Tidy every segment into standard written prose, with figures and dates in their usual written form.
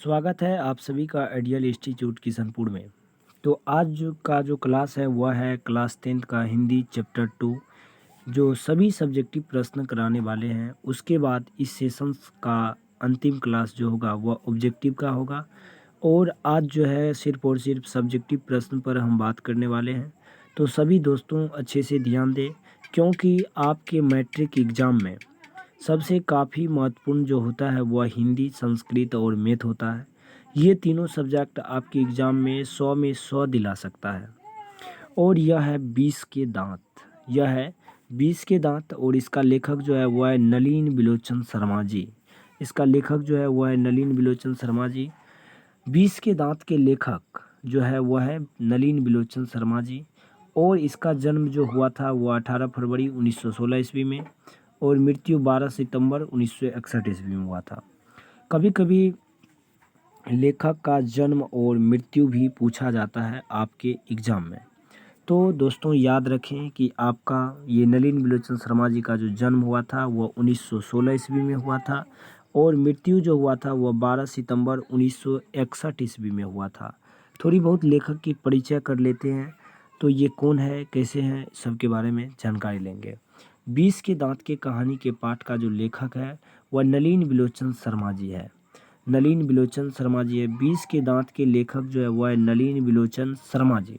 स्वागत है आप सभी का आइडियल इंस्टीट्यूट किशनपुर में। तो आज का जो क्लास है वह है क्लास 10th का हिंदी चैप्टर 2 जो सभी सब्जेक्टिव प्रश्न कराने वाले हैं। उसके बाद इस सेशंस का अंतिम क्लास जो होगा वह ऑब्जेक्टिव का होगा। और आज जो है सिर्फ और सिर्फ सब्जेक्टिव प्रश्न पर हम बात करने वाले हैं। तो सभी दोस्तों अच्छे से ध्यान दें, क्योंकि आपके मैट्रिक एग्ज़ाम में सबसे काफ़ी महत्वपूर्ण जो होता है वह हिंदी, संस्कृत और मैथ होता है। ये तीनों सब्जेक्ट आपके एग्ज़ाम में 100 दिला सकता है। और यह है 20 के दांत। यह है 20 के दांत और इसका लेखक जो है वह है नलिन बिलोचन शर्मा जी। इसका लेखक जो है वह है नलिन बिलोचन शर्मा जी। 20 के दांत के लेखक जो है वह है नलिन बिलोचन शर्मा जी। और इसका जन्म जो हुआ था वह 18 फरवरी 1916 ईस्वी में और मृत्यु 12 सितंबर 1961 ईस्वी में हुआ था। कभी कभी लेखक का जन्म और मृत्यु भी पूछा जाता है आपके एग्ज़ाम में। तो दोस्तों याद रखें कि आपका ये नलिन बिलोचन शर्मा जी का जो जन्म हुआ था वह 1916 ईस्वी में हुआ था और मृत्यु जो हुआ था वह 12 सितंबर 1961 ईस्वी में हुआ था। थोड़ी बहुत लेखक की परिचय कर लेते हैं। तो ये कौन है, कैसे हैं, सबके बारे में जानकारी लेंगे। 20 के दांत के कहानी के पाठ का जो लेखक है वह नलिन बिलोचन शर्मा जी है। नलिन बिलोचन शर्मा जी है। 20 के दांत के लेखक जो है वह है नलिन बिलोचन शर्मा जी।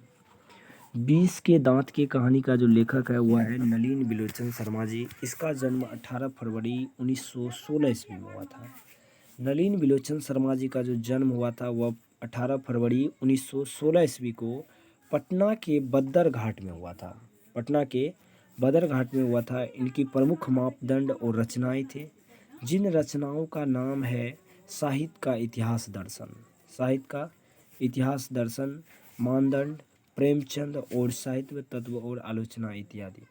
20 के दांत के कहानी का जो लेखक है वह है नलिन बिलोचन शर्मा जी। इसका जन्म 18 फरवरी 1916 ईस्वी में हुआ था। नलिन बिलोचन शर्मा जी का जो जन्म हुआ था वह 18 फरवरी 1916 ईस्वी को पटना के बद्दर घाट में हुआ था। पटना के बदर घाट में हुआ था। इनकी प्रमुख मापदंड और रचनाएं थे, जिन रचनाओं का नाम है साहित्य का इतिहास दर्शन। साहित्य का इतिहास दर्शन, मानदंड, प्रेमचंद और साहित्य तत्व और आलोचना इत्यादि।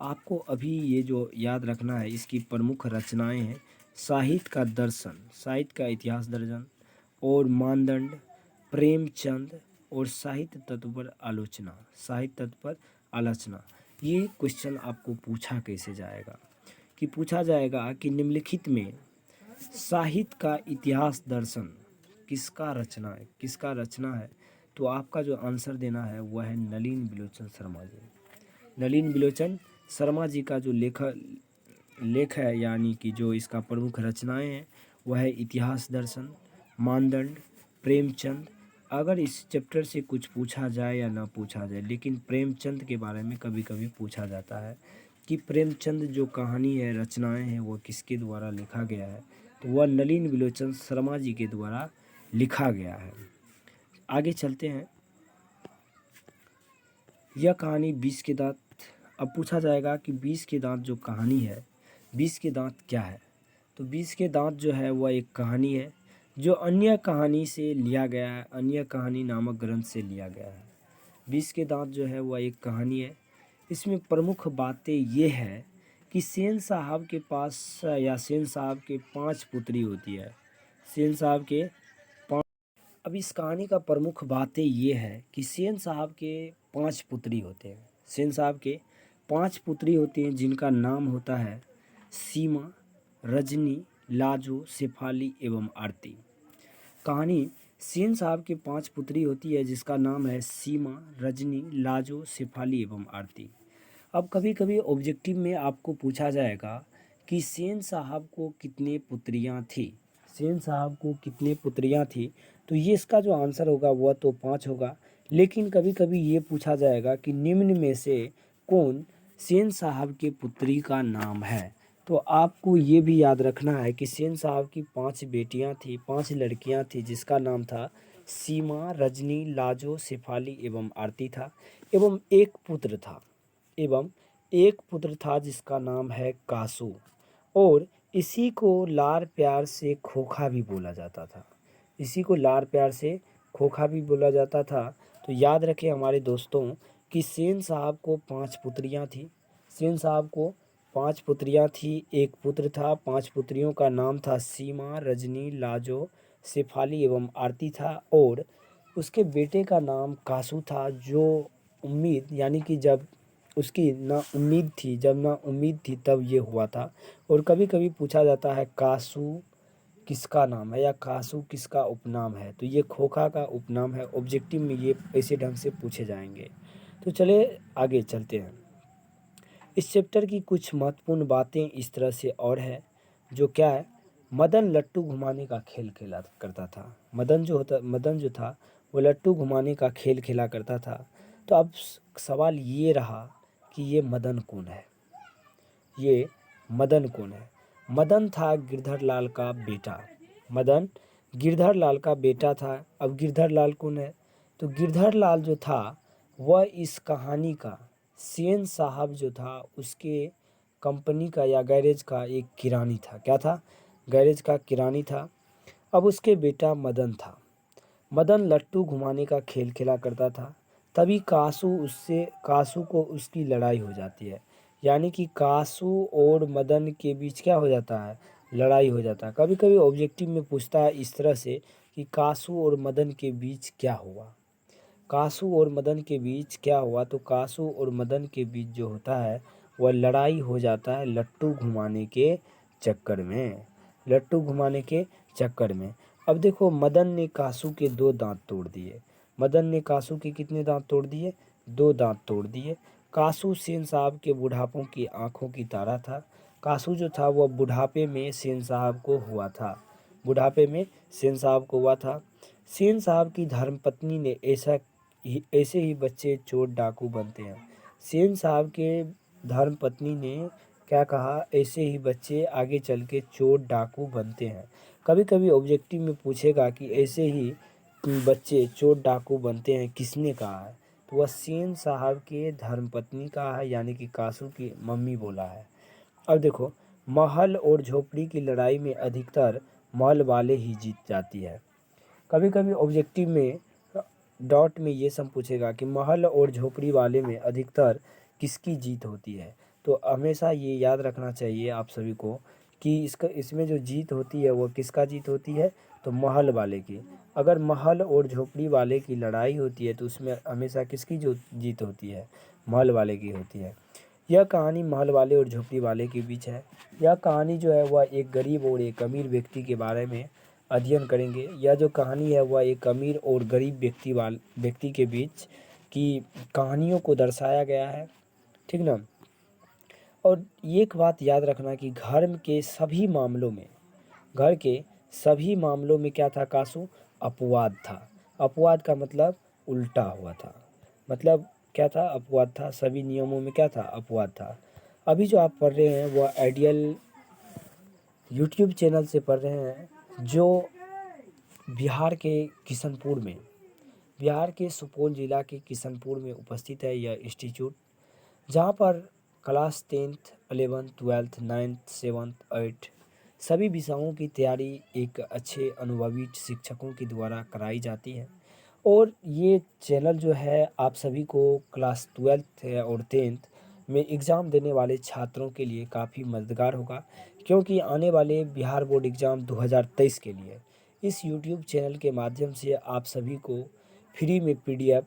आपको अभी ये जो याद रखना है, इसकी प्रमुख रचनाएं हैं साहित्य का दर्शन, साहित्य का इतिहास दर्शन और मानदंड, प्रेमचंद और साहित्य तत्व पर आलोचना। साहित्य तत्व पर आलोचना। ये क्वेश्चन आपको पूछा कैसे जाएगा कि पूछा जाएगा कि निम्नलिखित में साहित्य का इतिहास दर्शन किसका रचना है, किसका रचना है। तो आपका जो आंसर देना है वह है नलिन बिलोचन शर्मा जी। नलिन बिलोचन शर्मा जी का जो लेख है, यानी कि जो इसका प्रमुख रचनाएं हैं वह है इतिहास दर्शन, मानदंड, प्रेमचंद। अगर इस चैप्टर से कुछ पूछा जाए या ना पूछा जाए, लेकिन प्रेमचंद के बारे में कभी कभी पूछा जाता है कि प्रेमचंद जो कहानी है, रचनाएं हैं, वो किसके द्वारा लिखा गया है। तो वह नलिन बिलोचन शर्मा जी के द्वारा लिखा गया है। आगे चलते हैं। यह कहानी 20 के दांत। अब पूछा जाएगा कि 20 के दांत जो कहानी है, 20 के दांत क्या है। तो 20 के दांत जो है वह एक कहानी है जो अन्य कहानी से लिया गया है, अन्य कहानी नामक ग्रंथ से लिया गया है। 20 के दांत जो है वह एक कहानी है। इसमें प्रमुख बातें ये है कि सेन साहब के पास या सेन साहब के 5 पुत्री होती है। सेन साहब के अब इस कहानी का प्रमुख बातें ये है कि सेन साहब के 5 पुत्री होते हैं। सेन साहब के 5 पुत्री होती हैं, जिनका नाम होता है सीमा, रजनी, लाजो, शेफाली एवं आरती। कहानी सेन साहब के 5 पुत्री होती है, जिसका नाम है सीमा, रजनी, लाजो, शेफाली एवं आरती। अब कभी कभी ऑब्जेक्टिव में आपको पूछा जाएगा कि सेन साहब को कितने पुत्रियां थी। सेन साहब को कितने पुत्रियां थी। तो ये इसका जो आंसर होगा वह तो 5 होगा। लेकिन कभी कभी ये पूछा जाएगा कि निम्न में से कौन सेन साहब के पुत्री का नाम है। तो आपको ये भी याद रखना है कि सेन साहब की 5 बेटियां थी, 5 लड़कियां थी, जिसका नाम था सीमा, रजनी, लाजो, शेफाली एवं आरती था। एवं एक पुत्र था जिसका नाम है कासू। और इसी को लार प्यार से खोखा भी बोला जाता था। इसी को लार प्यार से खोखा भी बोला जाता था। तो याद रखें हमारे दोस्तों कि सेन साहब को 5 पुत्रियां थी। सेन साहब को 5 पुत्रियां थी, एक पुत्र था। 5 पुत्रियों का नाम था सीमा, रजनी, लाजो, शेफाली एवं आरती था। और उसके बेटे का नाम कासू था, जो उम्मीद यानी कि जब उसकी ना उम्मीद थी, जब ना उम्मीद थी तब ये हुआ था। और कभी कभी पूछा जाता है कासू किसका नाम है या कासू किसका उपनाम है। तो ये खोखा का उपनाम है। ऑब्जेक्टिव में ये ऐसे ढंग से पूछे जाएंगे। तो चले आगे चलते हैं। इस चैप्टर की कुछ महत्वपूर्ण बातें इस तरह से और है, जो क्या है, मदन लट्टू घुमाने का खेल खेला करता था। मदन जो था वो लट्टू घुमाने का खेल खेला करता था। तो अब सवाल ये रहा कि ये मदन कौन है। ये मदन कौन है। मदन था गिरधर लाल का बेटा। मदन गिरधर लाल का बेटा था। अब गिरधर लाल कौन है। तो गिरधर लाल जो था वह इस कहानी का सेन साहब जो था उसके कंपनी का या गैरेज का एक किरानी था। क्या था। गैरेज का किरानी था। अब उसके बेटा मदन था। मदन लट्टू घुमाने का खेल खेला करता था। तभी कासू को उसकी लड़ाई हो जाती है। यानी कि कासू और मदन के बीच क्या हो जाता है, लड़ाई हो जाता है। कभी कभी ऑब्जेक्टिव में पूछता है इस तरह से कि कासू और मदन के बीच क्या हुआ। कासू और मदन के बीच क्या हुआ। तो कासू और मदन के बीच जो होता है वह लड़ाई हो जाता है लट्टू घुमाने के चक्कर में। लट्टू घुमाने के चक्कर में। अब देखो, मदन ने कासू के 2 दांत तोड़ दिए। मदन ने कासू के कितने दांत तोड़ दिए, 2 दांत तोड़ दिए। कासू सेन साहब के बुढ़ापों की आंखों की तारा था। कासू जो था वह बुढ़ापे में सेन साहब को हुआ था। बुढ़ापे में सेन साहब को हुआ था। सेन साहब की धर्मपत्नी ने ऐसे ही बच्चे चोर डाकू बनते हैं। सेन साहब के धर्मपत्नी ने क्या कहा, ऐसे ही बच्चे आगे चल के चोर डाकू बनते हैं। कभी कभी ऑब्जेक्टिव में पूछेगा कि ऐसे ही बच्चे चोर डाकू बनते हैं किसने कहा है। तो वह सेन साहब के धर्मपत्नी का है, यानी कि कासू की मम्मी बोला है। अब देखो, महल और झोपड़ी की लड़ाई में अधिकतर महल वाले ही जीत जाती है। कभी कभी ऑब्जेक्टिव में डॉट में ये सब पूछेगा कि महल और झोपड़ी वाले में अधिकतर किसकी जीत होती है। तो हमेशा ये याद रखना चाहिए आप सभी को कि इसमें जो जीत होती है वो किसका जीत होती है, तो महल वाले की। अगर महल और झोपड़ी वाले की लड़ाई होती है तो उसमें हमेशा किसकी जो जीत होती है, महल वाले की होती है। यह कहानी महल वाले और झोपड़ी वाले के बीच है। यह कहानी जो है वह एक गरीब और एक अमीर व्यक्ति के बारे में अध्ययन करेंगे। यह जो कहानी है वह एक अमीर और गरीब व्यक्ति के बीच की कहानियों को दर्शाया गया है। ठीक ना। और ये एक बात याद रखना कि घर के सभी मामलों में क्या था, कासू अपवाद था। अपवाद का मतलब उल्टा हुआ था। मतलब क्या था, अपवाद था। सभी नियमों में क्या था, अपवाद था। अभी जो आप पढ़ रहे हैं वह आइडियल यूट्यूब चैनल से पढ़ रहे हैं, जो बिहार के किशनपुर में, बिहार के सुपौल जिला के किशनपुर में उपस्थित है यह इंस्टीट्यूट, जहाँ पर class 10th 11th 12th 9th 7th 8 सभी विषयों की तैयारी एक अच्छे अनुभवी शिक्षकों के द्वारा कराई जाती है। और ये चैनल जो है आप सभी को क्लास 12th और 10th में एग्ज़ाम देने वाले छात्रों के लिए काफ़ी मददगार होगा, क्योंकि आने वाले बिहार बोर्ड एग्ज़ाम 2023 के लिए इस यूट्यूब चैनल के माध्यम से आप सभी को फ्री में PDF,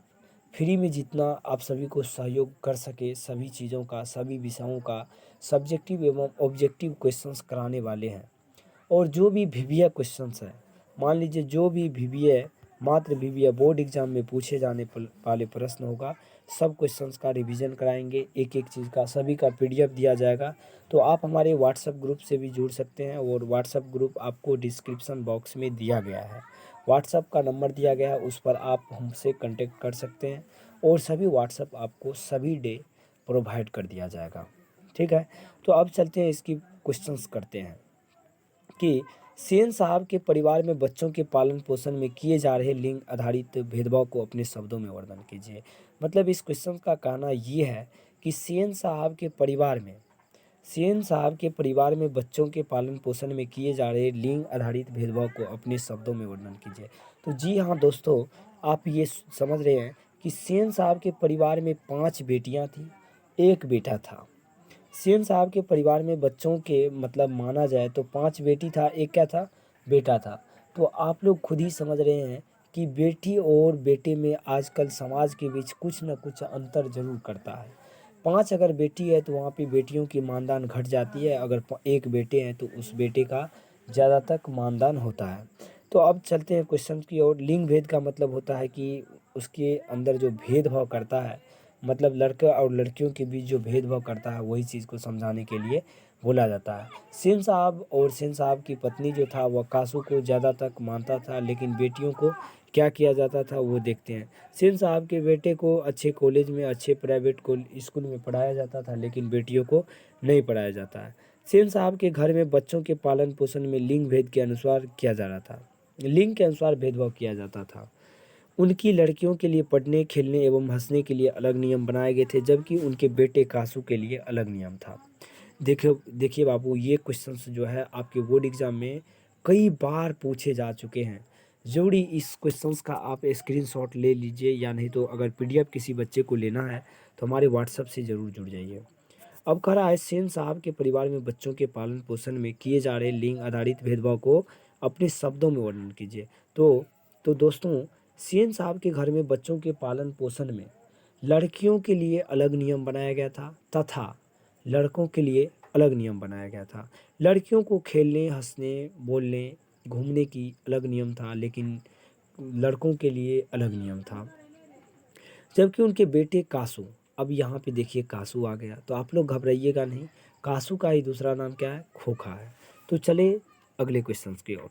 फ्री में जितना आप सभी को सहयोग कर सके सभी चीज़ों का, सभी विषयों का सब्जेक्टिव एवं ऑब्जेक्टिव क्वेश्चंस कराने वाले हैं। और जो भी VBA क्वेश्चंस हैं, मान लीजिए जो भी VBA, मात्र VBA बोर्ड एग्जाम में पूछे जाने वाले प्रश्न होगा, सब क्वेश्चंस का रिवीजन कराएंगे। एक एक चीज़ का सभी का PDF दिया जाएगा। तो आप हमारे व्हाट्सएप ग्रुप से भी जुड़ सकते हैं, और व्हाट्सएप ग्रुप आपको डिस्क्रिप्शन बॉक्स में दिया गया है। व्हाट्सएप का नंबर दिया गया है, उस पर आप हमसे कांटेक्ट कर सकते हैं, और सभी व्हाट्सएप आपको सभी डे प्रोवाइड कर दिया जाएगा। ठीक है। तो अब चलते हैं, इसकी क्वेश्चंस करते हैं कि सेन साहब के परिवार में बच्चों के पालन पोषण में किए जा रहे लिंग आधारित भेदभाव को अपने शब्दों में वर्णन कीजिए। मतलब इस क्वेश्चन का कहना ये है कि सेन साहब के परिवार में बच्चों के पालन पोषण में किए जा रहे लिंग आधारित भेदभाव को अपने शब्दों में वर्णन कीजिए। तो जी हाँ दोस्तों, आप ये समझ रहे हैं कि सेन साहब के परिवार में 5 बेटियां थी, 1 बेटा था। सेन साहब के परिवार में बच्चों के मतलब माना जाए तो 5 बेटी था, 1 क्या था, बेटा था। तो आप लोग खुद ही समझ रहे हैं कि बेटी और बेटे में आजकल समाज के बीच कुछ न कुछ अंतर जरूर करता है। 5 अगर बेटी है तो वहाँ पे बेटियों की मानदान घट जाती है। अगर 1 बेटे हैं तो उस बेटे का ज़्यादा तक मानदान होता है। तो अब चलते हैं क्वेश्चन की ओर। लिंग भेद का मतलब होता है कि उसके अंदर जो भेदभाव करता है, मतलब लड़के और लड़कियों के बीच जो भेदभाव करता है, वही चीज़ को समझाने के लिए बोला जाता है। सेन साहब और सेन साहब की पत्नी जो था वह कासू को ज़्यादा तक मानता था, लेकिन बेटियों को क्या किया जाता था वो देखते हैं। सेन साहब के बेटे को अच्छे कॉलेज में, अच्छे प्राइवेट स्कूल में पढ़ाया जाता था, लेकिन बेटियों को नहीं पढ़ाया जाता है। सेन साहब के घर में बच्चों के पालन पोषण में लिंग भेद के अनुसार किया जा रहा था, लिंग के अनुसार भेदभाव किया जाता था। उनकी लड़कियों के लिए पढ़ने, खेलने एवं हंसने के लिए अलग नियम बनाए गए थे, जबकि उनके बेटे कासू के लिए अलग नियम था। देखिए देखिए बाबू, ये क्वेश्चंस जो है आपके बोर्ड एग्जाम में कई बार पूछे जा चुके हैं। ज़रूरी इस क्वेश्चंस का आप स्क्रीनशॉट ले लीजिए, या नहीं तो अगर पीडीएफ किसी बच्चे को लेना है तो हमारे व्हाट्सएप से ज़रूर जुड़ जाइए। अब कह रहा है, सेन साहब के परिवार में बच्चों के पालन पोषण में किए जा रहे लिंग आधारित भेदभाव को अपने शब्दों में वर्णन कीजिए। तो दोस्तों, सेन साहब के घर में बच्चों के पालन पोषण में लड़कियों के लिए अलग नियम बनाया गया था तथा लड़कों के लिए अलग नियम बनाया गया था। लड़कियों को खेलने, हंसने, बोलने, घूमने की अलग नियम था, लेकिन लड़कों के लिए अलग नियम था। जबकि उनके बेटे कासू, अब यहाँ पे देखिए कासू आ गया, तो आप लोग घबराइएगा नहीं। कासू का ही दूसरा नाम क्या है? खोखा है। तो चले अगले क्वेश्चन की ओर।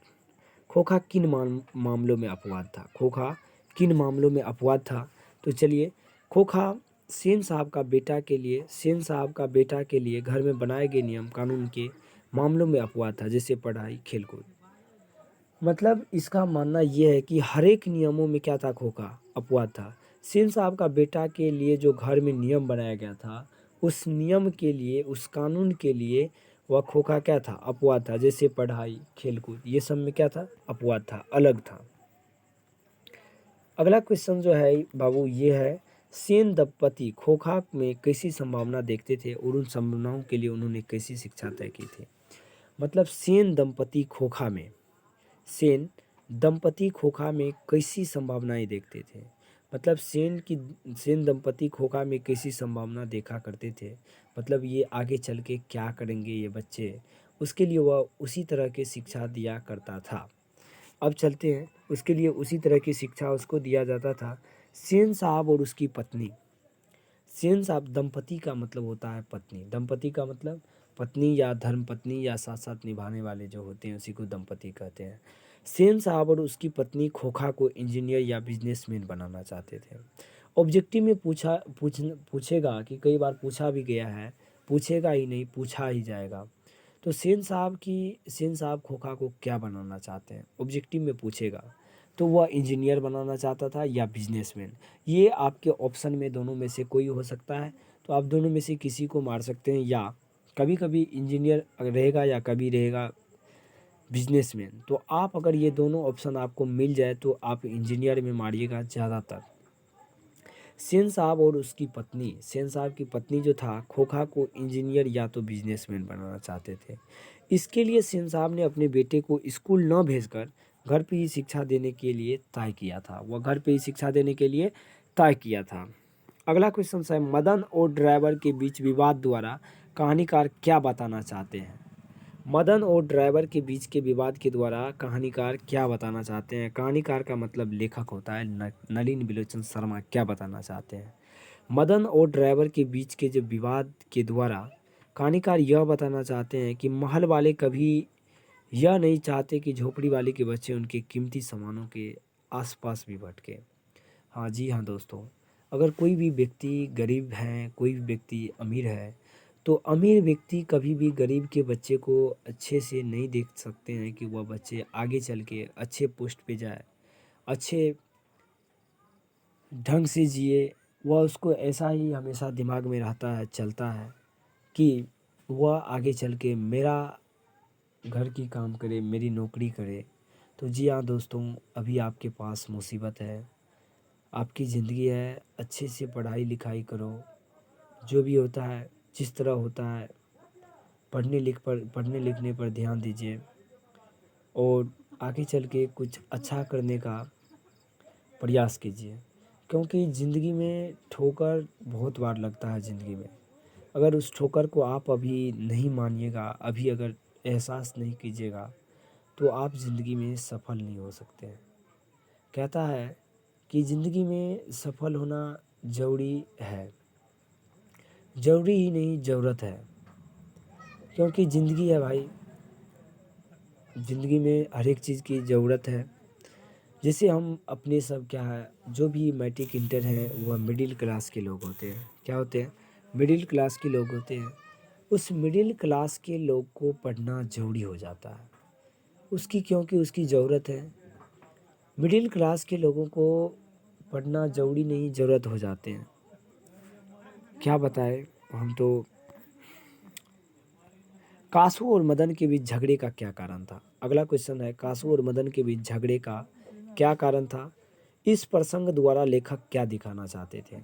खोखा किन मामलों में अपवाद था? खोखा किन मामलों में अपवाद था? तो चलिए, खोखा सेन साहब का बेटा के लिए घर में बनाए गए नियम कानून के मामलों में अपवाद था, जैसे पढ़ाई, खेलकूद। मतलब इसका मानना ये है कि हर एक नियमों में क्या था? खोखा अपवाद था। सेन साहब का बेटा के लिए जो घर में नियम बनाया गया था, उस नियम के लिए, उस कानून के लिए वह खोखा क्या था? अपवाद था। जैसे पढ़ाई, खेलकूद, ये सब में क्या था? अपवाद था, अलग था। अगला क्वेश्चन जो है बाबू ये है, सेन दंपति खोखा में कैसी संभावना देखते थे और उन संभावनाओं के लिए उन्होंने कैसी शिक्षा तय की थी? मतलब सेन दंपति खोखा में कैसी संभावनाएं देखते थे? मतलब सेन दंपति खोखा में कैसी संभावना देखा करते थे? मतलब ये आगे चल के क्या करेंगे ये बच्चे, उसके लिए वह उसी तरह की शिक्षा दिया करता था। अब चलते हैं, उसके लिए उसी तरह की शिक्षा उसको दिया जाता था। सेन साहब और उसकी पत्नी, सेन साहब, दंपति का मतलब होता है पत्नी, दंपति का मतलब पत्नी या धर्म पत्नी या साथ साथ निभाने वाले जो होते हैं उसी को दंपति कहते हैं। सेन साहब और उसकी पत्नी खोखा को इंजीनियर या बिजनेसमैन बनाना चाहते थे। ऑब्जेक्टिव में पूछेगा कि कई बार पूछा भी गया है, पूछेगा ही नहीं, पूछा ही जाएगा। तो सेन साहब खोखा को क्या बनाना चाहते हैं? ऑब्जेक्टिव में पूछेगा तो वह इंजीनियर बनाना चाहता था या बिजनेसमैन। ये आपके ऑप्शन में दोनों में से कोई हो सकता है, तो आप दोनों में से किसी को मार सकते हैं, या कभी कभी इंजीनियर रहेगा या कभी रहेगा बिजनेसमैन। तो आप अगर ये दोनों ऑप्शन आपको मिल जाए तो आप इंजीनियर में मारिएगा ज़्यादातर। सेन साहब की पत्नी जो था खोखा को इंजीनियर या तो बिजनेसमैन बनाना चाहते थे। इसके लिए सेन साहब ने अपने बेटे को स्कूल न भेजकर घर पे ही शिक्षा देने के लिए तय किया था। वह घर पे ही शिक्षा देने के लिए तय किया था। अगला क्वेश्चन है, मदन और ड्राइवर के बीच विवाद द्वारा कहानीकार क्या बताना चाहते हैं? मदन और ड्राइवर के बीच के विवाद के द्वारा कहानीकार क्या बताना चाहते हैं? कहानीकार का मतलब लेखक होता है, नलिन बिलोचन शर्मा क्या बताना चाहते हैं? मदन और ड्राइवर के बीच के जो विवाद के द्वारा कहानीकार यह बताना चाहते हैं कि महल वाले कभी यह नहीं चाहते कि झोपड़ी वाले के बच्चे उनके कीमती सामानों के आसपास भी भटके। हाँ जी हाँ दोस्तों, अगर कोई भी व्यक्ति गरीब है, कोई भी व्यक्ति अमीर है, तो अमीर व्यक्ति कभी भी गरीब के बच्चे को अच्छे से नहीं देख सकते हैं कि वह बच्चे आगे चल के अच्छे पोस्ट पे जाए, अच्छे ढंग से जिए। वह उसको ऐसा ही हमेशा दिमाग में रहता है, चलता है कि वह आगे चल के मेरा घर की काम करे, मेरी नौकरी करे। तो जी हाँ दोस्तों, अभी आपके पास मुसीबत है, आपकी ज़िंदगी है, अच्छे से पढ़ाई लिखाई करो। जो भी होता है, जिस तरह होता है, पढ़ने लिखने पर ध्यान दीजिए और आगे चल के कुछ अच्छा करने का प्रयास कीजिए। क्योंकि ज़िंदगी में ठोकर बहुत बार लगता है ज़िंदगी में। अगर उस ठोकर को आप अभी नहीं मानिएगा, अभी अगर एहसास नहीं कीजिएगा, तो आप ज़िंदगी में सफल नहीं हो सकते हैं। कहता है कि ज़िंदगी में सफल होना ज़रूरी है, ज़रूरी ही नहीं ज़रूरत है, क्योंकि ज़िंदगी है भाई, ज़िंदगी में हर एक चीज़ की ज़रूरत है। जैसे हम अपने सब क्या है, जो भी मैट्रिक इंटर हैं वह मिडिल क्लास के लोग होते हैं। क्या होते हैं? मिडिल क्लास के लोग होते हैं। उस मिडिल क्लास के लोग को पढ़ना ज़रूरी हो जाता है उसकी, क्योंकि उसकी ज़रूरत है। मिडिल क्लास के लोगों को पढ़ना ज़रूरी नहीं ज़रूरत हो जाते हैं। क्या बताएं हम तो। कासू और मदन के बीच झगड़े का क्या कारण था? अगला क्वेश्चन है, कासू और मदन के बीच झगड़े का क्या कारण था? इस प्रसंग द्वारा लेखक क्या दिखाना चाहते थे?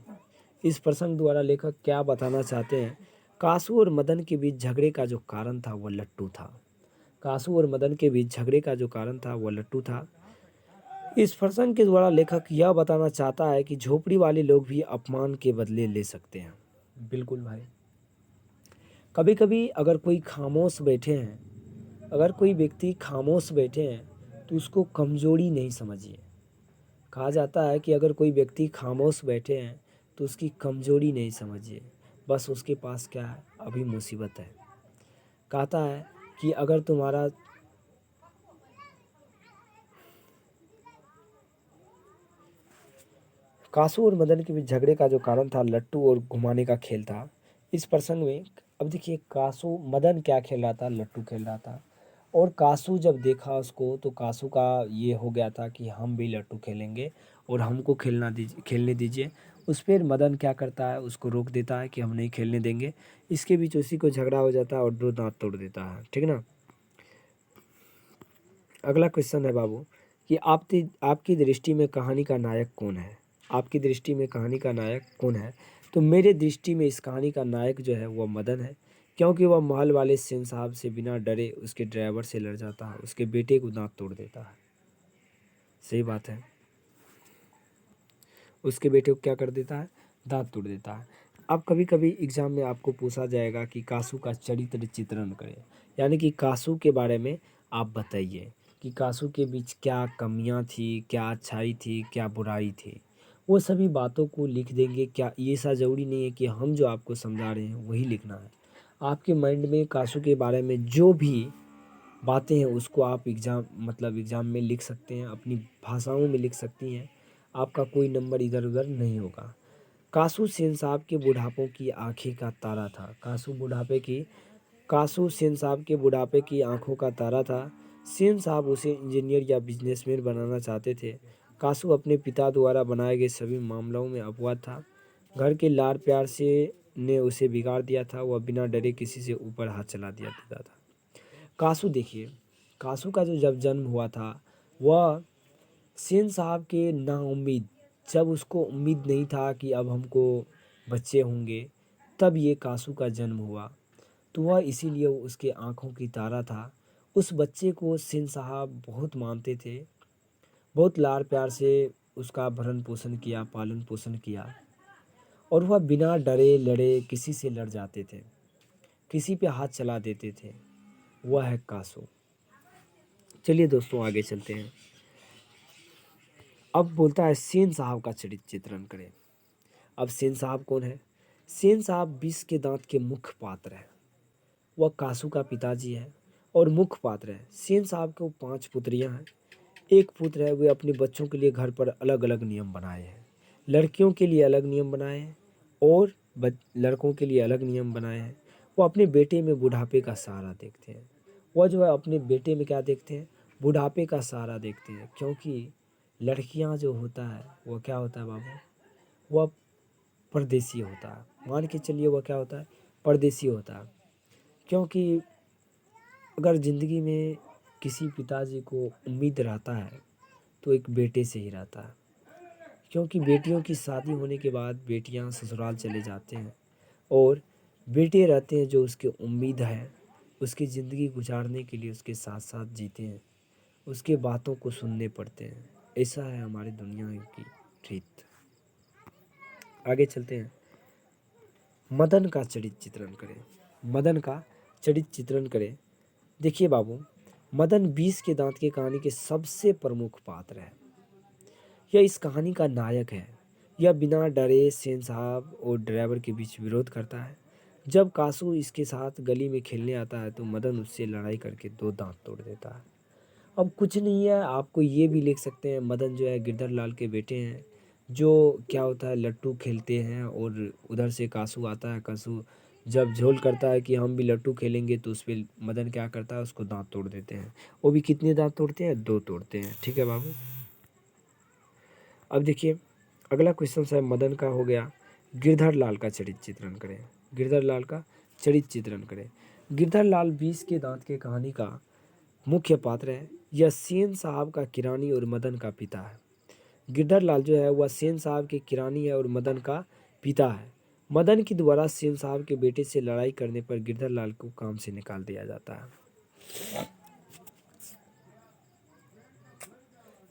इस प्रसंग द्वारा लेखक क्या बताना चाहते हैं? कासू और मदन के बीच झगड़े का जो कारण था वह लट्टू था। कासू और मदन के बीच झगड़े का जो कारण था वह लट्टू था। इस प्रसंग के द्वारा लेखक यह बताना चाहता है कि झोपड़ी वाले लोग भी अपमान के बदले ले सकते हैं। बिल्कुल भाई। कभी कभी अगर कोई खामोश बैठे हैं, अगर कोई व्यक्ति खामोश बैठे हैं तो उसको कमजोरी नहीं समझिए। कहा जाता है कि अगर कोई व्यक्ति खामोश बैठे हैं तो उसकी कमजोरी नहीं समझिए, बस उसके पास क्या है, अभी मुसीबत है। कहता है कि अगर तुम्हारा कासू और मदन के बीच झगड़े का जो कारण था लट्टू और घुमाने का खेल था। इस प्रसंग में अब देखिए, कासू मदन क्या खेल रहा था, लट्टू खेल रहा था। और कासू जब देखा उसको तो कासू का ये हो गया था कि हम भी लट्टू खेलेंगे और हमको खेलने दीजिए। उस पर मदन क्या करता है, उसको रोक देता है कि हम नहीं खेलने देंगे। इसके बीच उसी को झगड़ा हो जाता है और दो दांत तोड़ देता है। ठीक ना। अगला क्वेश्चन है बाबू कि आपकी दृष्टि में कहानी का नायक कौन है? आपकी दृष्टि में कहानी का नायक कौन है? तो मेरे दृष्टि में इस कहानी का नायक जो है वह मदन है, क्योंकि वह महल वाले सेन साहब से बिना डरे उसके ड्राइवर से लड़ जाता है, उसके बेटे को दांत तोड़ देता है। सही बात है, उसके बेटे को क्या कर देता है, दांत तोड़ देता है। अब कभी कभी एग्जाम में आपको पूछा जाएगा कि कासू का चरित्र चित्रण करें, यानी कि कासू के बारे में आप बताइए कि कासू के बीच क्या कमियां थी, क्या अच्छाई थी, क्या बुराई थी। वो सभी बातों को लिख देंगे। क्या ये ऐसा ज़रूरी नहीं है कि हम जो आपको समझा रहे हैं वही लिखना है। आपके माइंड में कासू के बारे में जो भी बातें हैं उसको आप एग्ज़ाम में लिख सकते हैं, अपनी भाषाओं में लिख सकती हैं। आपका कोई नंबर इधर उधर नहीं होगा। कासू सेन साहब के बुढ़ापों की आंखें का तारा था। कासू सेन साहब के बुढ़ापे की आंखों का तारा था। सेन साहब उसे इंजीनियर या बिजनेसमैन बनाना चाहते थे। कासू अपने पिता द्वारा बनाए गए सभी मामलों में अपवाद था। घर के लाड़ प्यार से ने उसे बिगाड़ दिया था। वह बिना डरे किसी से ऊपर हाथ चला दिया देता था। कासू देखिए, कासू का जो जब जन्म हुआ था वह सेन साहब के नाउम्मीद, जब उसको उम्मीद नहीं था कि अब हमको बच्चे होंगे, तब ये कासू का जन्म हुआ। तो वह इसीलिए उसके आंखों की तारा था। उस बच्चे को सेन साहब बहुत मानते थे, बहुत लाड़ प्यार से उसका भरण पोषण किया, पालन पोषण किया। और वह बिना डरे लड़े किसी से लड़ जाते थे, किसी पे हाथ चला देते थे। वह है कासू। चलिए दोस्तों आगे चलते हैं। अब बोलता है सेन साहब का चरित्र चित्रण करें। अब सेन साहब कौन है? सेन साहब 20 के दांत के मुख्य पात्र हैं। वह कासू का पिताजी है और मुख्य पात्र है। सेन साहब को 5 पुत्रियां हैं। एक पुत्र है, वे अपने बच्चों के लिए घर पर अलग अलग नियम बनाए हैं। लड़कियों के लिए अलग नियम बनाए हैं और लड़कों के लिए अलग नियम बनाए हैं। वो अपने बेटे में बुढ़ापे का सहारा देखते हैं। वह जो है अपने बेटे में क्या देखते हैं, बुढ़ापे का सहारा देखते हैं। क्योंकि लड़कियां जो होता है वह क्या होता है बाबू, वह परदेसी होता है। मान के चलिए वह क्या होता है, परदेसी होता है। क्योंकि अगर ज़िंदगी में किसी पिताजी को उम्मीद रहता है तो एक बेटे से ही रहता है। क्योंकि बेटियों की शादी होने के बाद बेटियां ससुराल चले जाते हैं और बेटे रहते हैं जो उसके उम्मीद है, उसकी ज़िंदगी गुजारने के लिए उसके साथ साथ जीते हैं, उसके बातों को सुनने पड़ते हैं। ऐसा है हमारी दुनिया की रीत। आगे चलते हैं। मदन का चरित्र चित्रण करें। मदन का चरित्र चित्रण करें। देखिए बाबू, मदन 20 के दांत की कहानी के सबसे प्रमुख पात्र है। यह इस कहानी का नायक है। यह बिना डरे सेन साहब और ड्राइवर के बीच विरोध करता है। जब कासू इसके साथ गली में खेलने आता है तो मदन उससे लड़ाई करके 2 दांत तोड़ देता है। अब कुछ नहीं है, आपको ये भी लिख सकते हैं, मदन जो है गिरधर लाल के बेटे हैं, जो क्या होता है लट्टू खेलते हैं और उधर से कासू आता है। कासू जब झोल करता है कि हम भी लट्टू खेलेंगे तो उस पर मदन क्या करता है, उसको दांत तोड़ देते हैं। वो भी कितने दांत तोड़ते हैं, 2 तोड़ते हैं। ठीक है बाबू। अब देखिए अगला क्वेश्चन है मदन का हो गया, गिरधर लाल का चरित्र चित्रण करें। गिरधर लाल का चरित्र चित्रण करें। गिरधर लाल 20 के दांत के कहानी का मुख्य पात्र है। यह सेन साहब का किरानी और मदन का पिता है। गिरधर लाल जो है वह सेन साहब के किरानी है और मदन का पिता है। मदन के द्वारा सेन साहब के बेटे से लड़ाई करने पर गिरधर लाल को काम से निकाल दिया जाता है।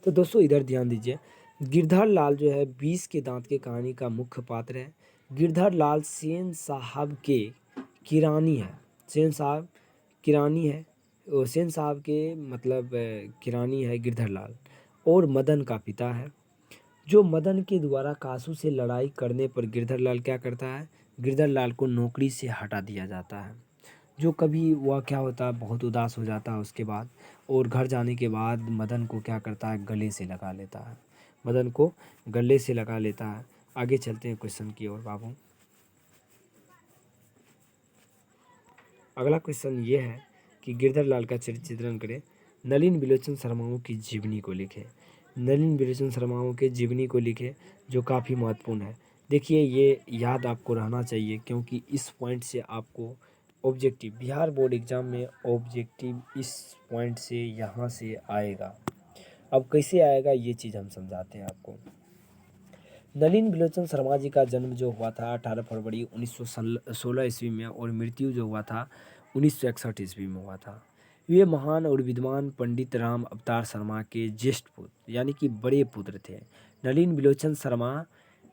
तो दोस्तों इधर ध्यान दीजिए, गिरधर लाल जो है 20 के दांत की कहानी का मुख्य पात्र है। गिरधर लाल सेन साहब के किरानी है। सेन साहब किरानी है, सेन साहब के मतलब किरानी है गिरधर लाल, और मदन का पिता है। जो मदन के द्वारा कासू से लड़ाई करने पर गिरधर लाल क्या करता है, गिरधर लाल को नौकरी से हटा दिया जाता है। जो कभी वह क्या होता है बहुत उदास हो जाता है उसके बाद, और घर जाने के बाद मदन को क्या करता है, गले से लगा लेता है। मदन को गले से लगा लेता है। आगे चलते हैं क्वेश्चन की ओर बाबू। अगला क्वेश्चन ये है कि गिरधर लाल का चरित्र चित्रण करें। नलिन विलोचन शर्माओं की जीवनी को लिखे। नलिन विलोचन शर्माओं के जीवनी को लिखे, जो काफ़ी महत्वपूर्ण है। देखिए ये याद आपको रहना चाहिए क्योंकि इस पॉइंट से आपको ऑब्जेक्टिव, बिहार बोर्ड एग्जाम में ऑब्जेक्टिव इस पॉइंट से यहाँ से आएगा। अब कैसे आएगा ये चीज़ हम समझाते हैं आपको। नलिन विलोचन शर्मा जी का जन्म जो हुआ था 18 फरवरी 1916 ईस्वी में, और मृत्यु जो हुआ था 1961 ईस्वी में हुआ था। वे महान और विद्वान पंडित राम अवतार शर्मा के ज्येष्ठ पुत्र यानी कि बड़े पुत्र थे। नलिन विलोचन शर्मा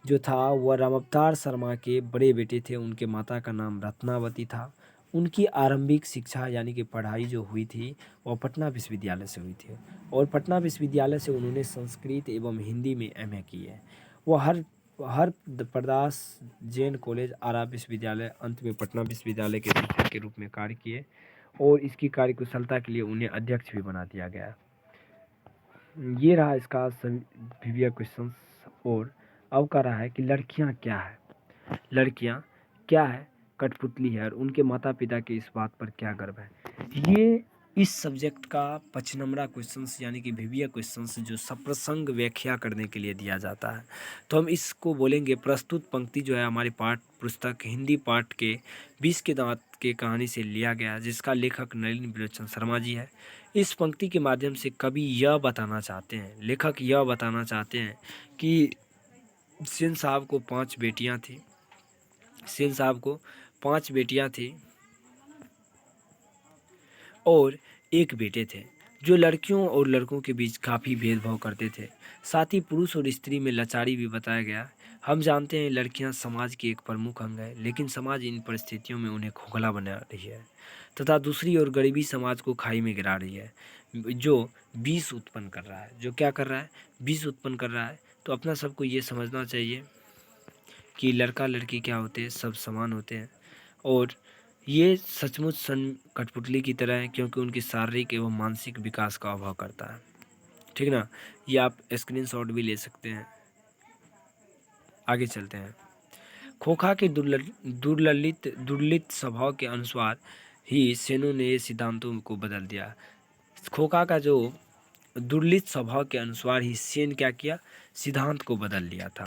जो था वह राम अवतार शर्मा के बड़े बेटे थे। उनके माता का नाम रत्नावती था। उनकी आरंभिक शिक्षा यानी कि पढ़ाई जो हुई थी वह पटना विश्वविद्यालय से हुई थी, और पटना विश्वविद्यालय से उन्होंने संस्कृत एवं हिंदी में एमए की है। वो हर प्रदास जैन कॉलेज, आरा विश्वविद्यालय, अंत में पटना विश्वविद्यालय के शिक्षक के रूप में कार्य किए, और इसकी कार्यकुशलता के लिए उन्हें अध्यक्ष भी बना दिया गया। ये रहा इसका प्रीवियस क्वेश्चन। और अब का रहा है कि लड़कियां क्या है। लड़कियां क्या है, कठपुतली है, और उनके माता पिता के इस बात पर क्या गर्व है। ये इस सब्जेक्ट का 5 नंबरा क्वेश्चंस यानी कि विविया क्वेश्चंस जो सप्रसंग व्याख्या करने के लिए दिया जाता है। तो हम इसको बोलेंगे प्रस्तुत पंक्ति जो है हमारे पाठ पुस्तक हिंदी पाठ के 20 के दांत के कहानी से लिया गया, जिसका लेखक नलिन विलोचन शर्मा जी है। इस पंक्ति के माध्यम से कवि यह बताना चाहते हैं, लेखक यह बताना चाहते हैं कि सेन साहब को 5 बेटियां थी। सेन साहब को 5 बेटियां थी और एक बेटे थे, जो लड़कियों और लड़कों के बीच काफ़ी भेदभाव करते थे। साथ ही पुरुष और स्त्री में लाचारी भी बताया गया। हम जानते हैं लड़कियां समाज की एक प्रमुख अंग है, लेकिन समाज इन परिस्थितियों में उन्हें खोखला बना रही है तथा दूसरी ओर गरीबी समाज को खाई में गिरा रही है, जो विष उत्पन्न कर रहा है। जो क्या कर रहा है, विष उत्पन्न कर रहा है। तो अपना सबको ये समझना चाहिए कि लड़का लड़की क्या होते हैं, सब समान होते हैं, और ये सचमुच कठपुतली की तरह है क्योंकि उनकी शारीरिक एवं मानसिक विकास का अभाव करता है। ठीक ना, ये आप स्क्रीनशॉट भी ले सकते हैं। आगे चलते हैं। खोखा के दुर्ललित स्वभाव के अनुसार ही सेनों ने ये सिद्धांतों को बदल दिया। खोखा का जो दुर्ललित स्वभाव के अनुसार ही सेन क्या किया, सिद्धांत को बदल दिया था।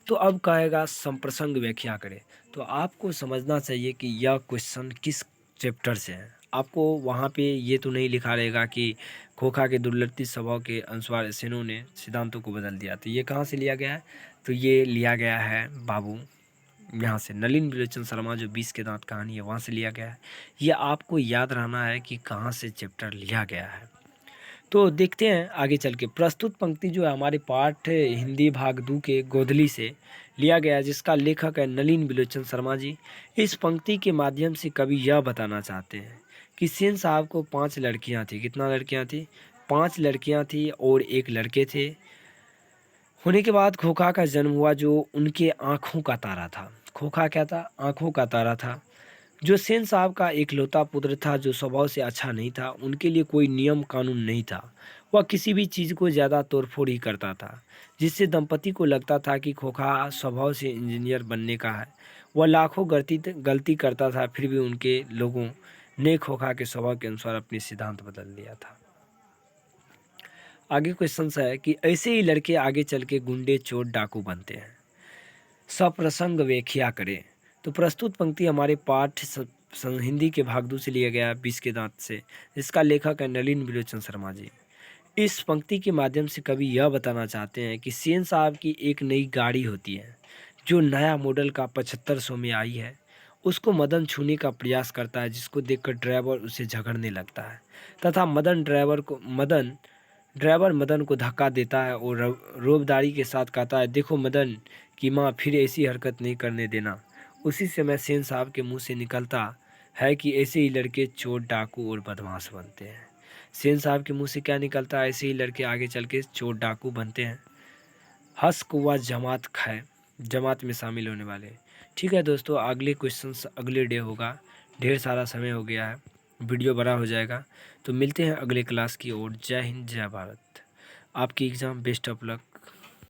तो अब कहेगा संप्रसंग व्याख्या करें। तो आपको समझना चाहिए कि यह क्वेश्चन किस चैप्टर से है। आपको वहाँ पे ये तो नहीं लिखा रहेगा कि खोखा के दुर्ललित स्वभाव के अनुसार सेनों ने सिद्धांतों को बदल दिया। तो ये कहाँ से लिया गया है, तो ये लिया गया है बाबू यहाँ से, नलिन विलोचन शर्मा जो 20 के दांत कहानी है वहाँ से लिया गया है। ये आपको याद रहना है कि कहाँ से चैप्टर लिया गया है। तो देखते हैं आगे चल के। प्रस्तुत पंक्ति जो है हमारे पाठ हिंदी भाग 2 के गोधली से लिया गया है, जिसका लेखक है नलिन विलोचन शर्मा जी। इस पंक्ति के माध्यम से कवि यह बताना चाहते हैं कि सेन साहब को 5 लड़कियां थी। कितना लड़कियां थी? 5 लड़कियां थी और 1 लड़के थे। होने के बाद खोखा का जन्म हुआ जो उनके आँखों का तारा था। खोखा क्या था? आँखों का तारा था। जो सेन साहब का इकलौता पुत्र था जो स्वभाव से अच्छा नहीं था, उनके लिए कोई नियम कानून नहीं था। वह किसी भी चीज़ को ज़्यादा तोड़फोड़ ही करता था, जिससे दंपति को लगता था कि खोखा स्वभाव से इंजीनियर बनने का है। वह लाखों गलती करता था, फिर भी उनके लोगों ने खोखा के स्वभाव के अनुसार अपने सिद्धांत बदल दिया था। आगे क्वेश्चन है कि ऐसे ही लड़के आगे चल के गुंडे, चोर, डाकू बनते हैं। सप्रसंग व्याख्या करें। तो प्रस्तुत पंक्ति हमारे हिंदी के भाग 2 से लिया गया है, 20 के दांत से, जिसका लेखक है नलिन विलोचन शर्मा जी। इस पंक्ति के माध्यम से कवि यह बताना चाहते हैं कि सेन साहब की एक नई गाड़ी होती है जो नया मॉडल का 7500 में आई है। उसको मदन छूने का प्रयास करता है, जिसको देखकर ड्राइवर उसे झगड़ने लगता है तथा ड्राइवर मदन को धक्का देता है और रोबदारी के साथ कहता है, देखो मदन की माँ, फिर ऐसी हरकत नहीं करने देना। उसी समय सेन साहब के मुंह से निकलता है कि ऐसे ही लड़के चोर, डाकू और बदमाश बनते हैं। सेन साहब के मुंह से क्या निकलता है? ऐसे ही लड़के आगे चल के चोर, डाकू बनते हैं। हश्क व जमात में शामिल होने वाले। ठीक है दोस्तों, अगले क्वेश्चन अगले डे होगा। ढेर सारा समय हो गया है, वीडियो बड़ा हो जाएगा। तो मिलते हैं अगले क्लास की ओर। जय हिंद, जय भारत। आपकी एग्ज़ाम बेस्ट ऑफ लक।